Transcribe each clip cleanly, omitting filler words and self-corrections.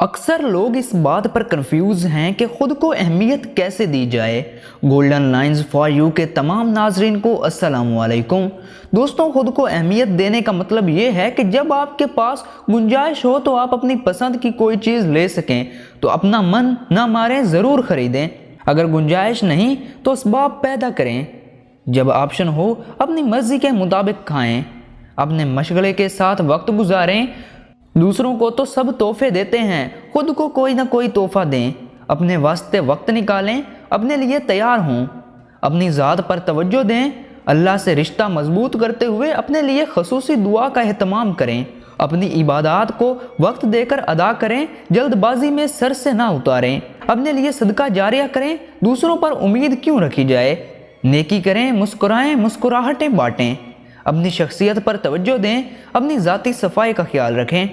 अक्सर लोग इस बात पर कंफ्यूज हैं कि खुद को अहमियत कैसे दी जाए। गोल्डन लाइंस फॉर यू के तमाम नाजरीन को अस्सलाम वालेकुम। दोस्तों, खुद को अहमियत देने का मतलब ये है कि जब आपके पास गुंजाइश हो तो आप अपनी पसंद की कोई चीज़ ले सकें तो अपना मन ना मारें, ज़रूर ख़रीदें। अगर गुंजाइश नहीं तो असबाब पैदा करें। जब ऑप्शन हो अपनी मर्ज़ी के मुताबिक खाएं, अपने मशगले के साथ वक्त गुजारें। दूसरों को तो सब तोहफे देते हैं, खुद को कोई ना कोई तोहफा दें। अपने वास्ते वक्त निकालें, अपने लिए तैयार हों। अपनी ज़ात पर तवज्जो दें। अल्लाह से रिश्ता मजबूत करते हुए अपने लिए खसूसी दुआ का एहतमाम करें। अपनी इबादत को वक्त देकर अदा करें, जल्दबाजी में सर से ना उतारें। अपने लिए सदका जारिया करें, दूसरों पर उम्मीद क्यों रखी जाए। नेकी करें, मुस्कुराएं, मुस्कुराहटें बांटें। अपनी शख्सियत पर तवज्जो दें, अपनी ज़ाती सफाई का ख्याल रखें।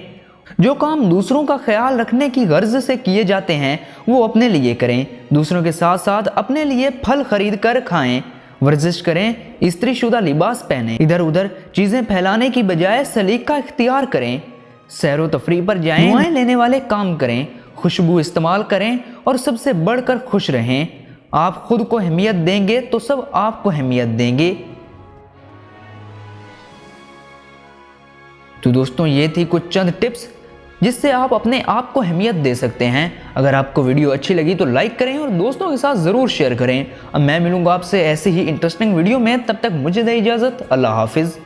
जो काम दूसरों का ख्याल रखने की गर्ज से किए जाते हैं वो अपने लिए करें। दूसरों के साथ साथ अपने लिए फल खरीद कर खाएं। वर्जिश करें, इस्त्री शुदा लिबास पहनें। इधर उधर चीज़ें फैलाने की बजाय सलीका इख्तियार करें। सैरो तफरीह पर जाएं, दुआएं लेने वाले काम करें, खुशबू इस्तेमाल करें और सबसे बढ़कर खुश रहें। आप खुद को अहमियत देंगे तो सब आपको अहमियत देंगे। तो दोस्तों, ये थी कुछ चंद टिप्स जिससे आप अपने आप को अहमियत दे सकते हैं। अगर आपको वीडियो अच्छी लगी तो लाइक करें और दोस्तों के साथ ज़रूर शेयर करें। अब मैं मिलूंगा आपसे ऐसे ही इंटरेस्टिंग वीडियो में, तब तक मुझे दे इजाज़त। अल्लाह हाफिज़।